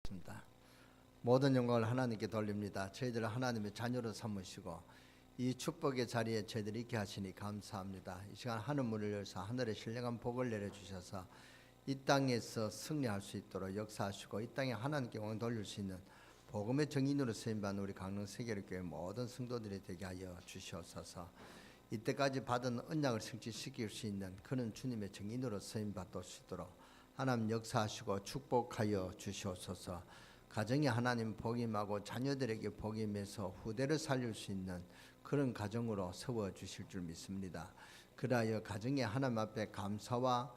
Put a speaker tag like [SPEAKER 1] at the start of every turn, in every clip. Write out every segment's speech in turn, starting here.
[SPEAKER 1] 있습니다. 모든 영광을 하나님께 돌립니다. 저희들을 하나님의 자녀로 삼으시고 이 축복의 자리에 저희들이 있게 하시니 감사합니다. 이 시간 하늘문을 열어서 하늘의 신령한 복을 내려주셔서 이 땅에서 승리할 수 있도록 역사하시고 이 땅에 하나님께 영광 돌릴 수 있는 복음의 정인으로 쓰임받는 우리 강릉 세계교회 모든 성도들이 되게 하여 주시옵소서. 이때까지 받은 언약을 성취시킬 수 있는 그런 주님의 정인으로 쓰임받을 수 있도록 하나님 역사하시고 축복하여 주시옵소서. 가정에 하나님 복이 임하고 자녀들에게 복이 임해서 후대를 살릴 수 있는 그런 가정으로 세워주실 줄 믿습니다. 그리하여 가정에 하나님 앞에 감사와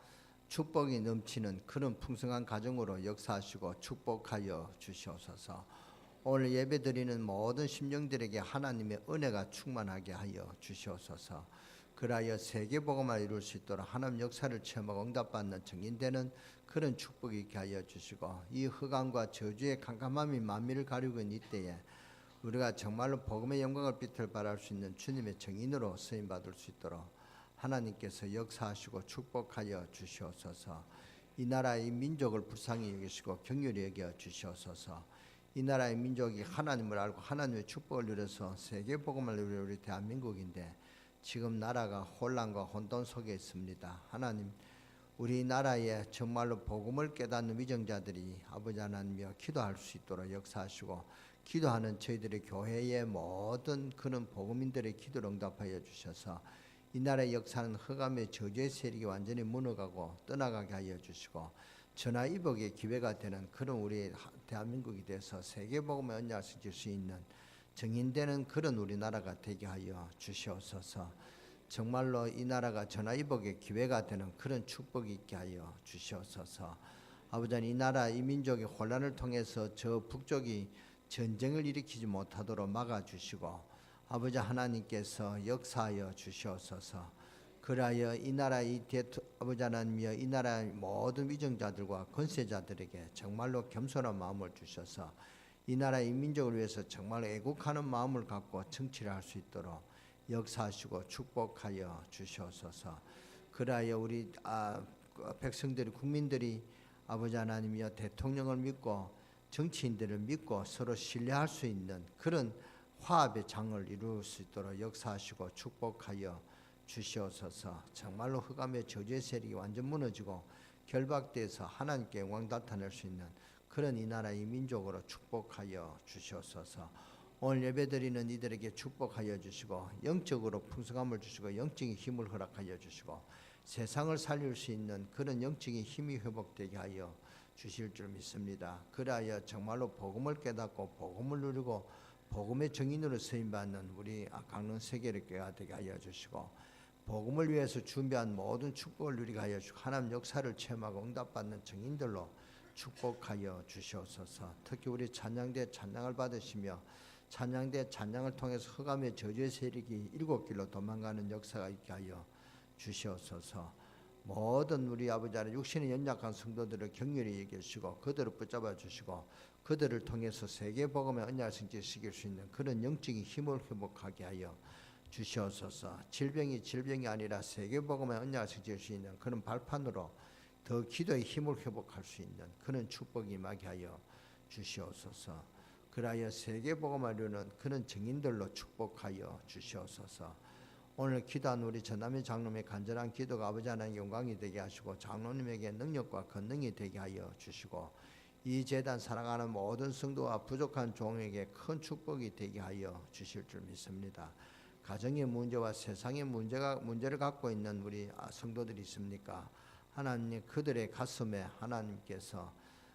[SPEAKER 1] 축복이 넘치는 그런 풍성한 가정으로 역사하시고 축복하여 주시옵소서. 오늘 예배드리는 모든 심령들에게 하나님의 은혜가 충만하게 하여 주시옵소서. 그리하여 세계복음을 이룰 수 있도록 하나님 역사를 체험하고 응답받는 증인되는 그런 축복이 있게 하여 주시고 이 흑암과 저주의 캄캄함이 만민을 가리고 있는 이때에 우리가 정말로 복음의 영광을 빛을 발할 수 있는 주님의 증인으로 쓰임받을 수 있도록 하나님께서 역사하시고 축복하여 주시옵소서. 이 나라의 민족을 불쌍히 여기시고 긍휼히 여겨 주시옵소서. 이 나라의 민족이 하나님을 알고 하나님의 축복을 누려서 세계복음을 누리는 우리 대한민국인데 지금 나라가 혼란과 혼돈 속에 있습니다. 하나님, 우리나라에 정말로 복음을 깨닫는 위정자들이 아버지 하나님이여 기도할 수 있도록 역사하시고 기도하는 저희들의 교회의 모든 그런 복음인들의 기도를 응답하여 주셔서 이 나라의 역사는 흑암의 저주의 세력이 완전히 무너가고 떠나가게 하여 주시고 전화위복의 기회가 되는 그런 우리 대한민국이 돼서 세계복음의 언약을 질 수 있는 정인되는 그런 우리나라가 되게 하여 주시옵소서. 정말로 이 나라가 전화위복의 기회가 되는 그런 축복이 있게 하여 주시옵소서. 아버지 하나님, 이 나라 이 민족의 혼란을 통해서 저 북쪽이 전쟁을 일으키지 못하도록 막아주시고 아버지 하나님께서 역사하여 주시옵소서. 그리하여 이 나라의 아버지 하나님이여 이 나라의 모든 위정자들과 권세자들에게 정말로 겸손한 마음을 주셔서 이 나라의 민족을 위해서 정말 애국하는 마음을 갖고 정치를 할 수 있도록 역사하시고 축복하여 주시옵소서. 그리하여 우리 백성들이 국민들이 아버지 하나님이여 대통령을 믿고 정치인들을 믿고 서로 신뢰할 수 있는 그런 화합의 장을 이룰 수 있도록 역사하시고 축복하여 주시옵소서. 정말로 흑암의 저주의 세력이 완전 무너지고 결박돼서 하나님께 영광 나타낼 수 있는 그런 이 나라의 민족으로 축복하여 주시옵소서. 오늘 예배드리는 이들에게 축복하여 주시고 영적으로 풍성함을 주시고 영적인 힘을 허락하여 주시고 세상을 살릴 수 있는 그런 영적인 힘이 회복되게 하여 주실 줄 믿습니다. 그리하여 정말로 복음을 깨닫고 복음을 누리고 복음의 정인으로 쓰임받는 우리 강릉 세계교회가 되게 하여 주시고 복음을 위해서 준비한 모든 축복을 누리게 하여 주시고 하나님 역사를 체험하고 응답받는 정인들로 축복하여 주시옵소서. 특히 우리 찬양대 찬양을 받으시며 찬양대 찬양을 통해서 흑암의 저주의 세력이 일곱 길로 도망가는 역사가 있게 하여 주시옵소서. 모든 우리 아버지 하나님 육신의 연약한 성도들을 격렬히 여기시고 그들을 붙잡아 주시고 그들을 통해서 세계복음의 언약을 성취시킬 수 있는 그런 영적인 힘을 회복하게 하여 주시옵소서. 질병이 아니라 세계복음의 언약을 성취할 수 있는 그런 발판으로 더 기도의 힘을 회복할 수 있는 그런 축복이 임하게 하여 주시옵소서. 그리하여 세계복음을 이루는 그런 증인들로 축복하여 주시옵소서. 오늘 기도한 우리 전남의 장로님의 간절한 기도가 아버지 하나님 영광이 되게 하시고 장로님에게 능력과 권능이 되게 하여 주시고 이 재단 사랑하는 모든 성도와 부족한 종에게 큰 축복이 되게 하여 주실 줄 믿습니다. 가정의 문제와 세상의 문제를 갖고 있는 우리 성도들이 있습니까? 하나님 그들의 가슴에 하나님께서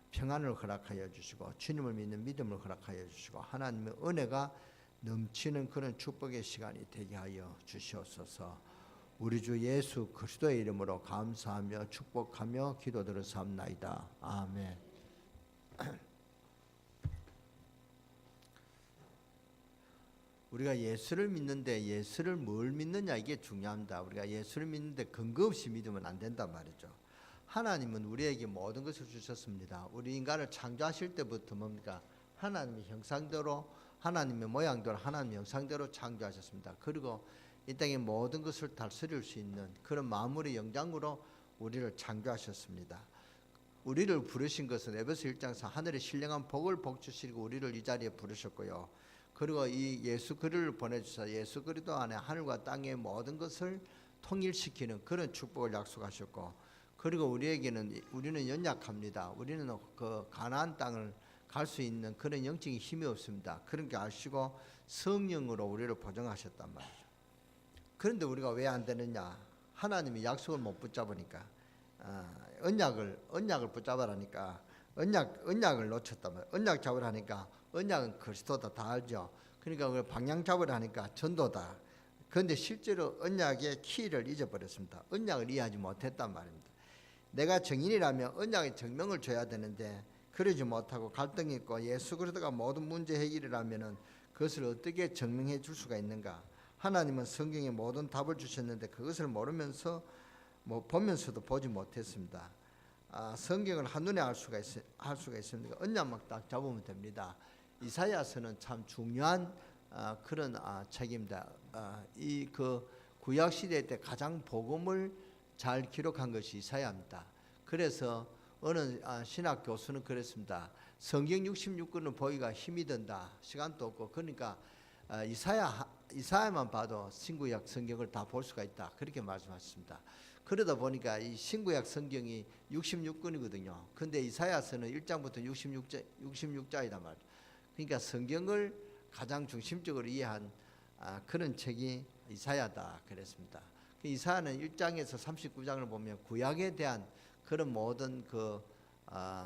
[SPEAKER 1] 평안을 허락하여 주시고 주님을 믿는 믿음을 허락하여 주시고 하나님의 은혜가 넘치는 그런 축복의 시간이 되게 하여 주시옵소서. 우리 주 예수 그리스도의 이름으로 감사하며 축복하며 기도드렸사옵나이다. 아멘. 우리가 예수를 믿는데 예수를 뭘 믿느냐 이게 중요합니다. 우리가 예수를 믿는데 근거 없이 믿으면 안 된단 말이죠. 하나님은 우리에게 모든 것을 주셨습니다. 우리 인간을 창조하실 때부터 뭡니까? 하나님의 형상대로 하나님의 모양대로 하나님의 형상대로 창조하셨습니다. 그리고 이 땅의 모든 것을 다스릴 수 있는 그런 만물의 영장으로 우리를 창조하셨습니다. 우리를 부르신 것은 에베소 1장에서 하늘의 신령한 복을 복 주시고 우리를 이 자리에 부르셨고요. 그리고 이 예수 그리스도를 보내주셔서 예수 그리스도 안에 하늘과 땅의 모든 것을 통일시키는 그런 축복을 약속하셨고, 그리고 우리는 연약합니다. 우리는 그 가나안 땅을 갈 수 있는 그런 영적인 힘이 없습니다. 그런 게 아시고 성령으로 우리를 보정하셨단 말이죠. 그런데 우리가 왜 안 되느냐? 하나님이 약속을 못 붙잡으니까, 언약을 붙잡으라니까 언약을 놓쳤단 말이에요. 언약 잡으라니까 언약은 그리스도다, 다 알죠. 그러니까 그걸 방향 잡으라니까 전도다. 그런데 실제로 언약의 키를 잊어버렸습니다. 언약을 이해하지 못했단 말입니다. 내가 증인이라면 언약의 증명을 줘야 되는데 그러지 못하고 갈등이 있고 예수 그리스도가 모든 문제 해결이라면은 그것을 어떻게 증명해 줄 수가 있는가? 하나님은 성경에 모든 답을 주셨는데 그것을 모르면서 보면서도 보지 못했습니다. 성경을 한눈에 할 수가 있습니다. 언약만 딱 잡으면 됩니다. 이사야서는 참 중요한 그런 책입니다. 이 그 구약 시대 때 가장 복음을 잘 기록한 것이 이사야입니다. 그래서 어느 신학 교수는 그랬습니다. 성경 66권을 보기가 힘이 든다. 시간도 없고. 그러니까 이사야만 봐도 신구약 성경을 다 볼 수가 있다. 그렇게 말씀하셨습니다. 그러다 보니까 이 신구약 성경이 66권이거든요. 근데 이사야서는 1장부터 66장이단 말이죠. 그러니까 성경을 가장 중심적으로 이해한 그런 책이 이사야다 그랬습니다. 이사야는 1장에서 39장을 보면 구약에 대한 그런 모든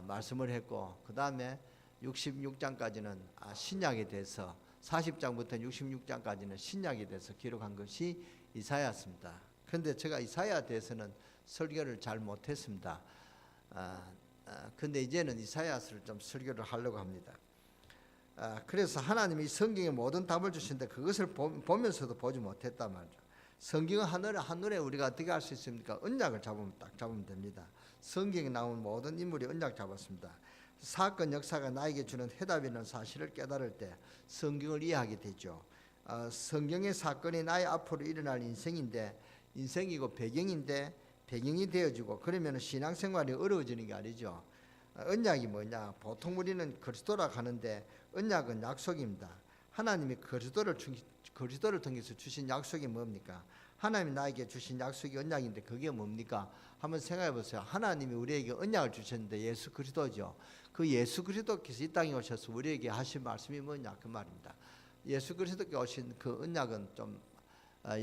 [SPEAKER 1] 말씀을 했고, 그 다음에 66장까지는 신약에 대해서, 40장부터 66장까지는 신약에 대해서 기록한 것이 이사야였습니다. 그런데 제가 이사야에 대해서는 설교를 잘 못했습니다. 근데 이제는 이사야서를 좀 설교를 하려고 합니다. 그래서 하나님이 성경에 모든 답을 주시는데 그것을 보면서도 보지 못했단 말이죠. 성경은 한눈에 우리가 어떻게 할 수 있습니까? 언약을 딱 잡으면 됩니다. 성경에 나온 모든 인물이 언약 잡았습니다. 사건 역사가 나에게 주는 해답이라는 사실을 깨달을 때 성경을 이해하게 되죠. 성경의 사건이 나의 앞으로 일어날 인생이고 배경이 되어지고, 그러면 신앙생활이 어려워지는 게 아니죠. 언약이 뭐냐? 보통 우리는 그리스도라고 하는데 언약은 약속입니다. 하나님이 그리스도를 통해서 주신 약속이 뭡니까? 하나님이 나에게 주신 약속이 언약인데 그게 뭡니까? 한번 생각해 보세요. 하나님이 우리에게 언약을 주셨는데 예수 그리스도죠. 그 예수 그리스도께서 이 땅에 오셔서 우리에게 하신 말씀이 뭐냐? 그 말입니다. 예수 그리스도께 오신 그 언약은 좀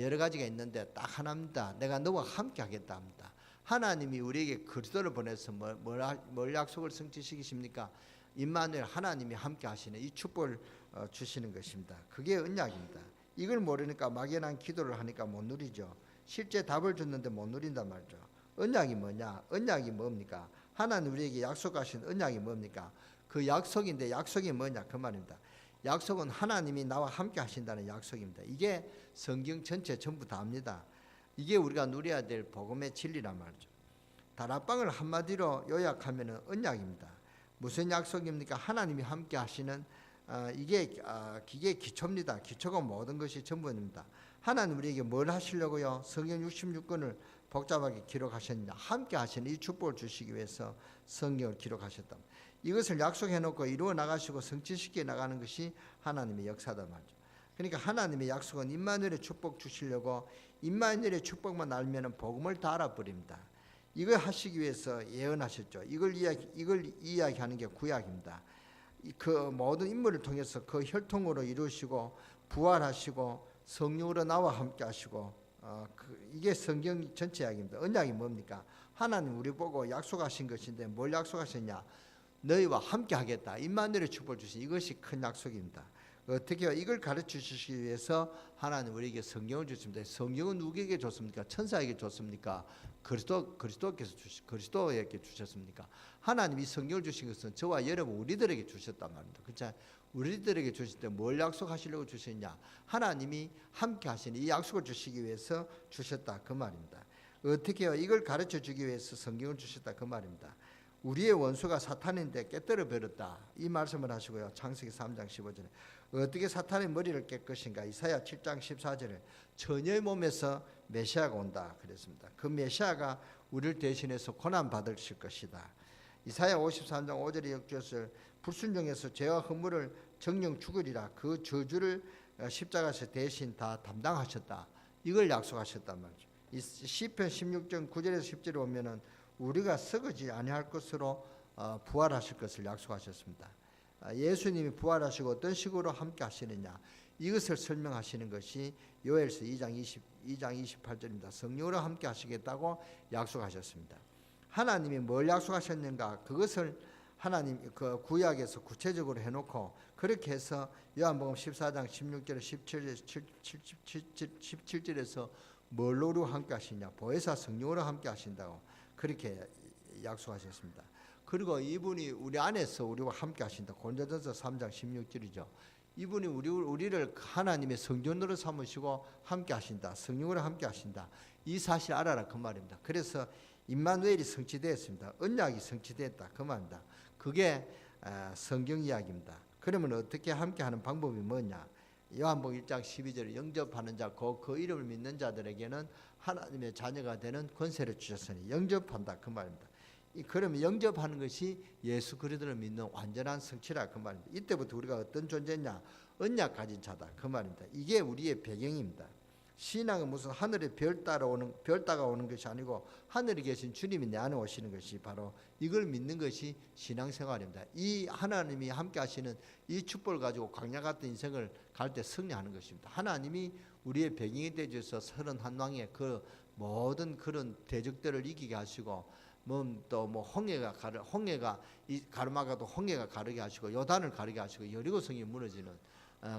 [SPEAKER 1] 여러 가지가 있는데 딱 하나입니다. 내가 너와 함께 하겠다 합니다. 하나님이 우리에게 그리스도를 보내서 뭘 약속을 성취시키십니까? 임마누엘, 하나님이 함께 하시는 이 축복을 주시는 것입니다. 그게 언약입니다. 이걸 모르니까 막연한 기도를 하니까 못 누리죠. 실제 답을 줬는데 못 누린단 말이죠. 언약이 뭐냐? 언약이 뭡니까? 하나님 우리에게 약속하신 언약이 뭡니까? 그 약속인데 약속이 뭐냐? 그 말입니다. 약속은 하나님이 나와 함께 하신다는 약속입니다. 이게 성경 전체 전부 다입니다. 이게 우리가 누려야 될 복음의 진리란 말이죠. 다락방을 한마디로 요약하면 언약입니다. 무슨 약속입니까? 하나님이 함께 하시는 이게 기초입니다. 기초가 모든 것이 전부입니다. 하나님 우리에게 뭘 하시려고요? 성경 66권을 복잡하게 기록하셨느냐? 함께 하시는 이 축복을 주시기 위해서 성경을 기록하셨다. 이것을 약속해 놓고 이루어 나가시고 성취시켜 나가는 것이 하나님의 역사다 말이죠. 그러니까 하나님의 약속은 임마누엘의 축복 주시려고, 임마누엘의 축복만 알면은 복음을 다 알아버립니다. 이걸 하시기 위해서 예언하셨죠. 이걸 이야기하는 게 구약입니다. 그 모든 인물을 통해서 그 혈통으로 이루시고 부활하시고 성령으로 나와 함께 하시고, 이게 성경 전체 이야기입니다. 언약이 뭡니까? 하나님 우리 보고 약속하신 것인데 뭘 약속하셨냐? 너희와 함께 하겠다. 임마누엘의 축복을 주신 이것이 큰 약속입니다. 어떻게요? 이걸 가르쳐 주시기 위해서 하나님 우리에게 성경을 주십니다. 성경은 누구에게 줬습니까? 천사에게 줬습니까? 그리스도에게 주셨습니까? 하나님이 성경을 주신 것은 저와 여러분 우리들에게 주셨단 말입니다. 그렇죠? 우리들에게 주실 때 뭘 약속하시려고 주셨냐? 하나님이 함께 하시는 이 약속을 주시기 위해서 주셨다 그 말입니다. 어떻게요? 이걸 가르쳐 주기 위해서 성경을 주셨다 그 말입니다. 우리의 원수가 사탄인데 깨뜨려 버렸다 이 말씀을 하시고요. 창세기 3장 15절에 어떻게 사탄의 머리를 깰 것인가? 이사야 7장 14절에 처녀의 몸에서 메시아가 온다 그랬습니다. 그 메시아가 우리를 대신해서 고난 받으실 것이다. 이사야 53장 5절의 역주것을 불순종해서 죄와 허물을 정령 죽으리라. 그 저주를 십자가에서 대신 다 담당하셨다. 이걸 약속하셨단 말이죠. 이 시편 16장 9절에서 10절에 보면은 우리가 썩어지 아니할 것으로 부활하실 것을 약속하셨습니다. 예수님이 부활하시고 어떤 식으로 함께 하시느냐, 이것을 설명하시는 것이 요엘서 2장 28절입니다. 성령으로 함께 하시겠다고 약속하셨습니다. 하나님이 뭘 약속하셨는가, 그것을 하나님 그 구약에서 구체적으로 해놓고 그렇게 해서 요한복음 14장 16절 17절에서 뭘로 함께 하시냐, 보혜사 성령으로 함께 하신다고 그렇게 약속하셨습니다. 그리고 이분이 우리 안에서 우리와 함께 하신다. 고린도전서 3장 16절이죠. 이분이 우리를 하나님의 성전으로 삼으시고 함께 하신다. 성령으로 함께 하신다. 이 사실 알아라 그 말입니다. 그래서 임마누엘이 성취되었습니다. 언약이 성취됐다 그 말입니다. 그게 성경 이야기입니다. 그러면 어떻게 함께 하는 방법이 뭐냐? 요한복음 1장 12절에 영접하는 자, 그 이름을 믿는 자들에게는 하나님의 자녀가 되는 권세를 주셨으니 영접한다 그 말입니다. 그러면 영접하는 것이 예수 그리스도를 믿는 완전한 성취라 그 말입니다. 이때부터 우리가 어떤 존재냐? 언약 가진 자다 그 말입니다. 이게 우리의 배경입니다. 신앙은 무슨 하늘에 별 따가 오는 것이 아니고 하늘에 계신 주님이 내 안에 오시는 것이 바로 이걸 믿는 것이 신앙생활입니다. 이 하나님이 함께 하시는 이 축복을 가지고 광야 같은 인생을 갈 때 승리하는 것입니다. 하나님이 우리의 배경이 되어서 31왕의 그 모든 그런 대적들을 이기게 하시고 홍해가 이 가르마가도 홍해가 가르게 하시고 요단을 가르게 하시고 여리고성이 무너지는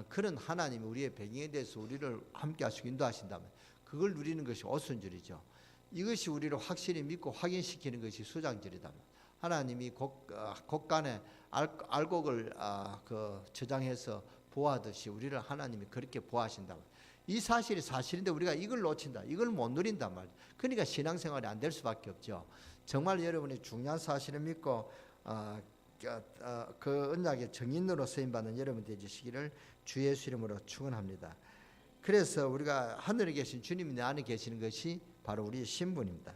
[SPEAKER 1] 그런 하나님이 우리의 배경에 대해서 우리를 함께 하시고 인도하신다면 그걸 누리는 것이 오순절이죠. 이것이 우리를 확실히 믿고 확인시키는 것이 수장절이다. 하나님이 곡간에 알곡을 저장해서 보호하듯이 우리를 하나님이 그렇게 보호하신다. 이 사실이 사실인데 우리가 이걸 놓친다. 이걸 못 누린단 말이에요. 그러니까 신앙생활이 안 될 수밖에 없죠. 정말 여러분이 중요한 사실을 믿고 그 언약의 증인으로 쓰임받는 여러분 되시기를 주 예수 이름으로 축원합니다. 그래서 우리가 하늘에 계신 주님이 내 안에 계시는 것이 바로 우리의 신분입니다.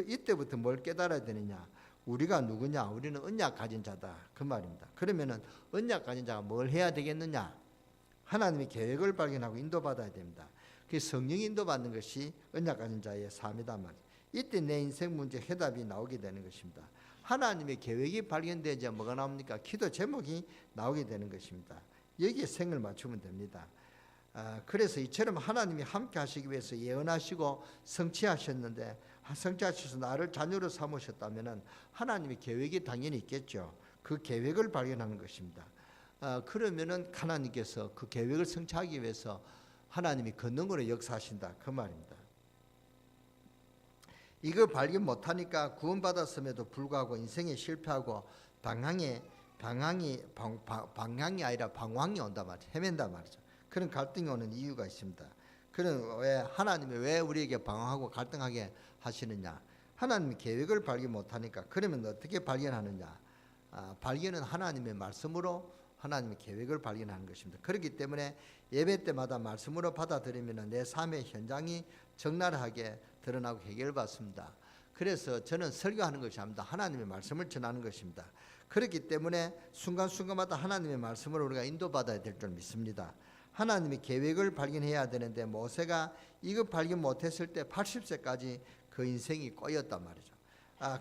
[SPEAKER 1] 이때부터 뭘 깨달아야 되느냐? 우리가 누구냐? 우리는 언약 가진 자다 그 말입니다. 그러면은 언약 가진 자가 뭘 해야 되겠느냐? 하나님의 계획을 발견하고 인도받아야 됩니다. 그 성령 인도받는 것이 언약 가진 자의 삶이다 말이에요. 이때 내 인생 문제 해답이 나오게 되는 것입니다. 하나님의 계획이 발견되자 뭐가 나옵니까? 기도 제목이 나오게 되는 것입니다. 여기에 생을 맞추면 됩니다. 그래서 이처럼 하나님이 함께 하시기 위해서 예언하시고 성취하셨는데 성취하셔서 나를 자녀로 삼으셨다면 하나님의 계획이 당연히 있겠죠. 그 계획을 발견하는 것입니다. 그러면은 하나님께서 그 계획을 성취하기 위해서 하나님이 권능으로 역사하신다 그 말입니다. 이거 발견 못하니까 구원받았음에도 불구하고 인생에 실패하고 방황이 아니라 방황이 온단 말이죠. 헤맨단 말이죠. 그런 갈등이 오는 이유가 있습니다. 그런 하나님이 왜 우리에게 방황하고 갈등하게 하시느냐? 하나님의 계획을 발견 못하니까. 그러면 어떻게 발견하느냐? 발견은 하나님의 말씀으로 하나님의 계획을 발견하는 것입니다. 그렇기 때문에 예배 때마다 말씀으로 받아들이면 내 삶의 현장이 적나라하게 드러나고 해결받습니다. 그래서 저는 설교하는 것이 아닙니다. 하나님의 말씀을 전하는 것입니다. 그렇기 때문에 순간순간마다 하나님의 말씀으로 우리가 인도받아야 될 줄 믿습니다. 하나님의 계획을 발견해야 되는데 모세가 이거 발견 못했을 때 80세까지 그 인생이 꼬였단 말이죠.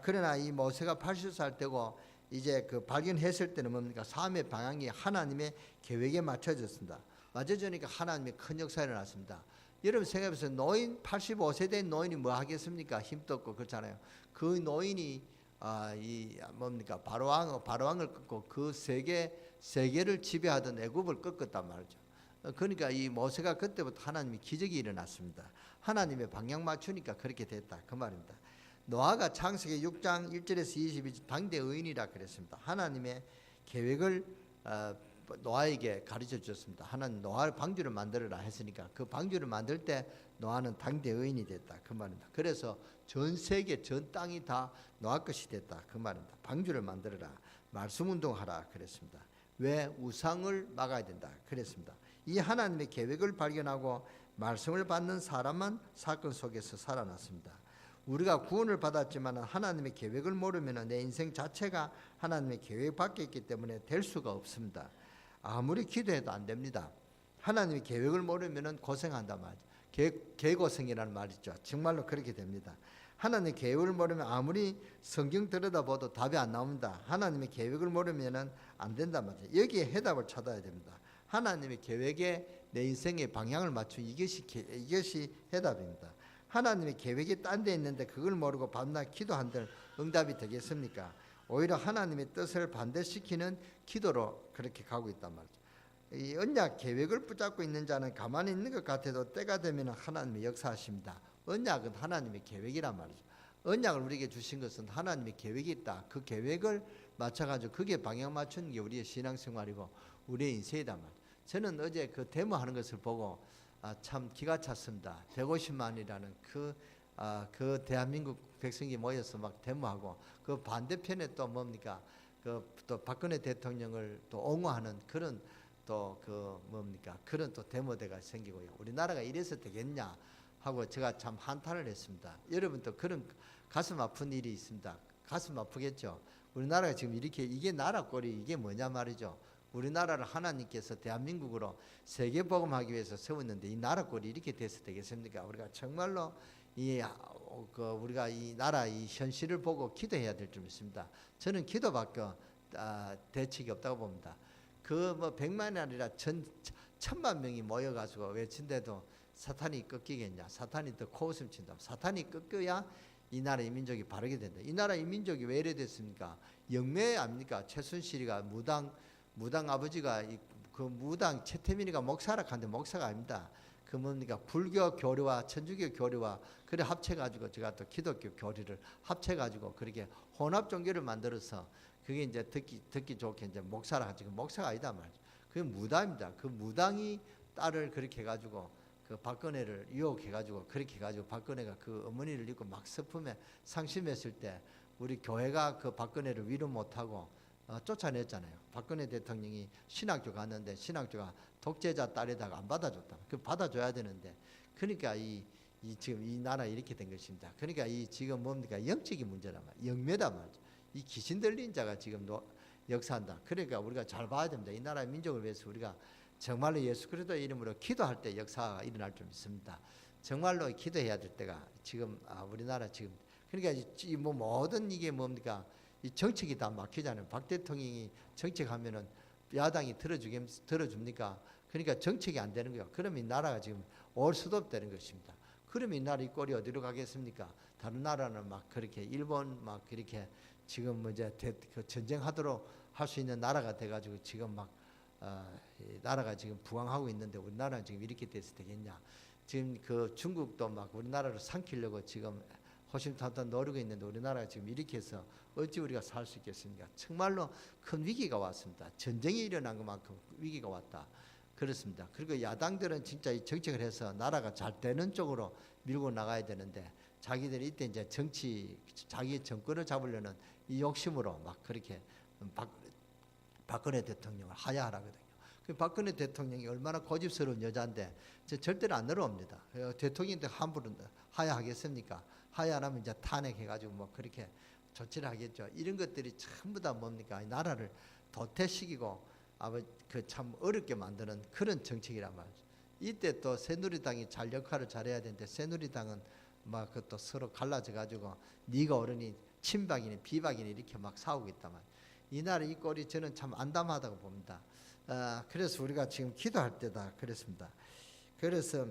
[SPEAKER 1] 그러나 이 모세가 80살 때고 이제 그 발견했을 때는 뭡니까? 삶의 방향이 하나님의 계획에 맞춰졌습니다. 맞춰지니까 하나님의 큰 역사가 일어났습니다. 여러분 생각해보세요. 노인 85세 된 노인이 뭐 하겠습니까? 힘도 없고 그렇잖아요. 그 노인이 바로왕을 꺾고 그 세계를 지배하던 애굽을 꺾었단 말이죠. 그러니까 이 모세가 그때부터 하나님의 기적이 일어났습니다. 하나님의 방향 맞추니까 그렇게 됐다 그 말입니다. 노아가 창세기 6장 1절에서 22절 당대 의인이라 그랬습니다. 하나님의 계획을 노아에게 가르쳐 주셨습니다. 하나님 노아를 방주를 만들어라 했으니까 그 방주를 만들 때 노아는 당대 의인이 됐다 그 말입니다. 그래서 전 세계 전 땅이 다 노아 것이 됐다 그 말입니다. 방주를 만들어라, 말씀 운동하라 그랬습니다. 왜? 우상을 막아야 된다 그랬습니다. 이 하나님의 계획을 발견하고 말씀을 받는 사람만 사건 속에서 살아났습니다. 우리가 구원을 받았지만 하나님의 계획을 모르면 내 인생 자체가 하나님의 계획 밖에 있기 때문에 될 수가 없습니다. 아무리 기도해도 안 됩니다. 하나님의 계획을 모르면 고생한단 말이죠. 개고생이라는 말이죠. 정말로 그렇게 됩니다. 하나님의 계획을 모르면 아무리 성경 들여다봐도 답이 안 나옵니다. 하나님의 계획을 모르면 안 된단 말이죠. 여기에 해답을 찾아야 됩니다. 하나님의 계획에 내 인생의 방향을 맞춘 이것이 해답입니다. 하나님의 계획이 딴 데 있는데 그걸 모르고 밤낮 기도한들 응답이 되겠습니까? 오히려 하나님의 뜻을 반대시키는 기도로 그렇게 가고 있단 말이죠. 이 언약 계획을 붙잡고 있는 자는 가만히 있는 것 같아도 때가 되면 하나님의 역사하십니다. 언약은 하나님의 계획이란 말이죠. 언약을 우리에게 주신 것은 하나님의 계획이 있다. 그 계획을 맞춰가지고 그게 방향 맞추는 게 우리의 신앙생활이고 우리의 인생이란 말이죠. 저는 어제 그 데모하는 것을 보고 참 기가 찼습니다. 150만이라는 그 대한민국 백성이 모여서 막 데모하고 그 반대편에 또 뭡니까 또 박근혜 대통령을 또 옹호하는 그런 또 그런 또 데모대가 생기고요. 우리나라가 이래서 되겠냐 하고 제가 참 한탄을 했습니다. 여러분도 그런 가슴 아픈 일이 있습니다. 가슴 아프겠죠. 우리나라가 지금 이렇게 이게 나라 꼴이 이게 뭐냐 말이죠. 우리나라를 하나님께서 대한민국으로 세계복음하기 위해서 세웠는데 이 나라 꼴이 이렇게 돼서 되겠습니까? 우리가 정말로 우리가 이 나라 이 현실을 보고 기도해야 될 줄 믿습니다. 저는 기도밖에 대책이 없다고 봅니다. 그 100만이 아니라 1000만 명이 모여가지고 외친데도 사탄이 꺾이겠냐? 사탄이 더 코웃음 친다. 사탄이 꺾여야 이 나라의 민족이 바르게 된다. 이 나라의 민족이 왜 이래 됐습니까? 영매 아닙니까? 최순실이가 무당 아버지가 그 무당 최태민이가 목사라 하는데 목사가 아닙니다. 그 뭡니까? 불교 교류와 천주교 교류와 그래 합쳐가지고 제가 또 기독교 교류를 합쳐가지고 그렇게 혼합 종교를 만들어서 그게 이제 듣기 좋게 이제 목사라 하지. 목사가 아니다 말이죠. 그게 무당입니다. 그 무당이 딸을 그렇게 해가지고 그 박근혜를 유혹해가지고 그렇게 해가지고 박근혜가 그 어머니를 잊고 막 슬픔에 상심했을 때 우리 교회가 그 박근혜를 위로 못하고 쫓아냈잖아요. 박근혜 대통령이 신학교 갔는데 신학교가 독재자 딸에다가 안 받아줬다. 그 받아줘야 되는데 그러니까 지금 이 나라 이렇게 된 것입니다. 그러니까 이 지금 뭡니까 영적인 문제란 말이에요. 영매다 말이죠. 이 귀신 들린 자가 지금 역사한다. 그러니까 우리가 잘 봐야 됩니다. 이 나라의 민족을 위해서 우리가 정말로 예수 그리스도의 이름으로 기도할 때 역사가 일어날 줄 믿습니다. 정말로 기도해야 될 때가 지금 우리나라 지금 그러니까 모든 이게 뭡니까 이 정책이 다 막히잖아요. 박 대통령이 정책하면은 야당이 들어줍니까? 그러니까 정책이 안 되는 거예요. 그러면 이 나라가 지금 올 수도 없다는 것입니다. 그러면 이 나라 이 꼴이 어디로 가겠습니까? 다른 나라는 막 그렇게 일본 막 그렇게 지금 이제 그 전쟁하도록 할 수 있는 나라가 돼가지고 지금 막 나라가 지금 부강하고 있는데 우리나라는 지금 이렇게 돼서 되겠냐? 지금 그 중국도 막 우리나라를 삼키려고 지금 호심탄탄 노리고 있는데 우리나라가 지금 이렇게 해서 어찌 우리가 살 수 있겠습니까? 정말로 큰 위기가 왔습니다. 전쟁이 일어난 것만큼 위기가 왔다. 그렇습니다. 그리고 야당들은 진짜 이 정책을 해서 나라가 잘 되는 쪽으로 밀고 나가야 되는데 자기들이 이때 이제 자기 정권을 잡으려는 이 욕심으로 막 그렇게 박근혜 대통령을 하야하라거든요. 그 박근혜 대통령이 얼마나 고집스러운 여자인데 절대로 안 내려옵니다. 대통령인데 함부로 하야하겠습니까? 하야 안 하면 이제 탄핵해가지고 뭐 그렇게 조치를 하겠죠. 이런 것들이 전부 다 뭡니까? 나라를 도태시키고 그 참 어렵게 만드는 그런 정책이란 말이죠. 이때 또 새누리당이 잘 역할을 잘해야 되는데 새누리당은 막 그것도 서로 갈라져 가지고 네가 어른이 친박이니 비박이니 이렇게 막 싸우고 있단 말이에요. 이 나라 이 꼴이 저는 참 안담하다고 봅니다. 그래서 우리가 지금 기도할 때다 그랬습니다. 그래서